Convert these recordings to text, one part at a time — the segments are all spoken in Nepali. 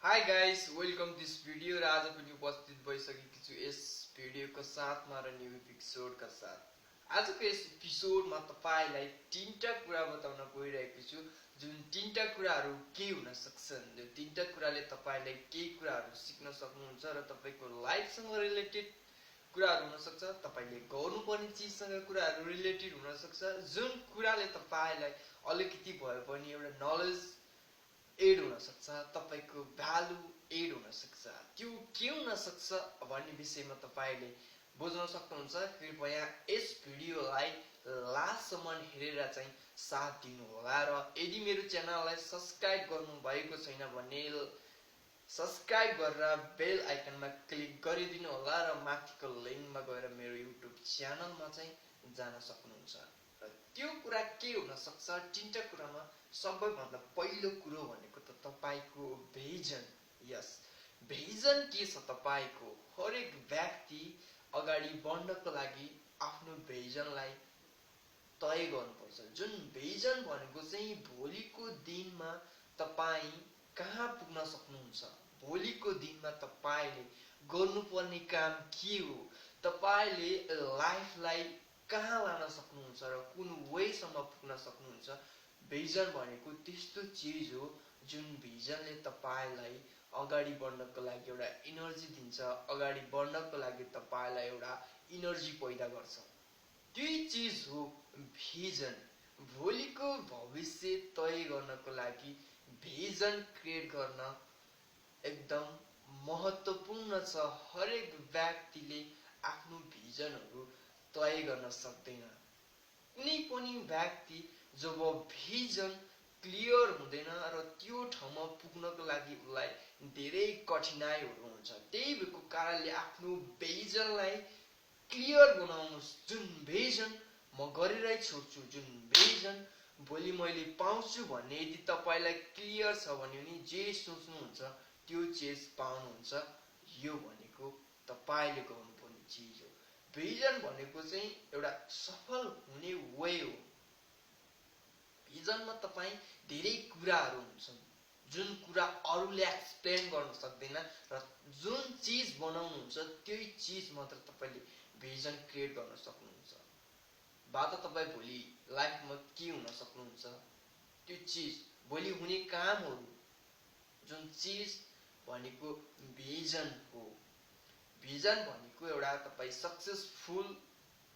Hi guys, welcome to this video र आज पनि उपस्थित भइसकेको छु यस भिडियोको साथमा र न्यू एपिसोडका साथ। आजको यस एपिसोडमा तपाईलाई तीनटा कुरा बताउन गइरहेको छु जुन तीनटा कुराहरू के हुन सक्छन्। यो तीनटा कुराले तपाईलाई के कुराहरू सिक्न सक्नुहुन्छ र तपाईको लाइफसँग रिलेटेड कुराहरू हुन सक्छ, तपाईले गर्नुपर्ने चीजसँग कुराहरू रिलेटेड हुन सक्छ, जुन कुराले तपाईलाई अलिकति भए पनि एउटा नलेज एड हुन सक्छ, तपाईको भ्यालु एड हुन सक्छ। त्यो के हुन सक्छ भन्ने विषयमा तपाईले बुझ्न सक्नुहुन्छ। कृपया यस भिडियोलाई लास्टसम्म हेरेर चाहिँ साथ दिनु होला र यदि मेरो च्यानललाई सब्स्क्राइब गर्नु भएको छैन भने सब्स्क्राइब गरेर बेल आइकनमा क्लिक गरिदिनु होला र माथिको लिंकमा गएर मेरो युट्युब च्यानलमा चाहिँ जान सक्नुहुन्छ। र त्यो कुरा के हुन सक्छ तीनटा कुरामा सबैभन्दा पहिलो कुरो भनेको त तपाईको भिजन। यस, भिजन के छ तपाईको? हरेक व्यक्ति अगाडि बढ्नको लागि आफ्नो भिजनलाई तय गर्नुपर्छ। जुन भिजन भनेको चाहिँ भोलिको दिनमा तपाई कहाँ पुग्न सक्नुहुन्छ, भोलिको दिनमा तपाईले गर्नुपर्ने काम के हो, तपाईले लाइफलाई कहाँ लान सक्नुहुन्छ र कुन वेसम्म पुग्न सक्नुहुन्छ। भिजन भनेको त्यस्तो चीज हो जुन भिजनले तपाईलाई अगाडि बढ्नको लागि एउटा एनर्जी दिन्छ, अगाडि बढ्नको लागि तपाईलाई एउटा एनर्जी पैदा गर्छ। त्यही चीज हो भिजन। भोलिको भविष्य तय गर्नको लागि भिजन क्रिएट गर्न एकदम महत्त्वपूर्ण छ। हरेक व्यक्तिले आफ्नो भिजनहरू तय गर्न सक्दैन। कुनै पनि व्यक्ति जब भिजन क्लियर हुँदैन र त्यो ठाउँमा पुग्नको लागि उलाई धेरै कठिनाइहरू हुन्छ। त्यही भएको कारणले आफ्नो भिजनलाई क्लियर बनाउनुस्। जुन भिजन म गरिरै छोड्छु, जुन भिजन भोलि मैले पाउँछु भन्ने यदि तपाईलाई क्लियर छ भने नि जे सोच्नुहुन्छ त्यो चीज पाउनुहुन्छ। यो भनेको तपाईले गर्नुपर्ने चीज हो। भिजन भनेको चाहिँ एउटा सफल हुने वे हो। भिजनमा तपाई धेरै कुराहरू हुन्छन् जुन कुरा अरूले एक्सप्लेन गर्न सक्दैन र जुन चीज बनाउनुहुन्छ त्यही चीज मात्र तपाईले भिजन क्रिएट गर्न सक्नुहुन्छ। बाट तपाई भोलि लाइफमा के हुन सक्नुहुन्छ, त्यो चीज भोलि हुने कामहरू, जुन चीज भनेको भिजन हो। भिजन भनेको एउटा तपाई सक्सेसफुल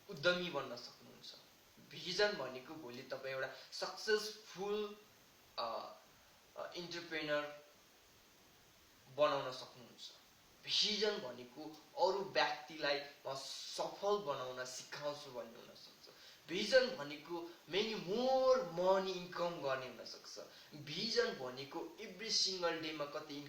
उद्यमी बन्न सक्नुहुन्छ। भिजन भनेको भोलि तपाई एउटा सक्सेसफुल एन्टरप्रेन्योर बनाउन सक्नुहुन्छ। भिजन भनेको अरू व्यक्तिलाई म सफल बनाउन सिकाउँछु भन्ने हुन सक्छ। भिजन भनेको मेनी मोर मनी इन्कम गर्ने हुन सक्छ। भिजन भनेको एभ्री सिंगल डेमा कति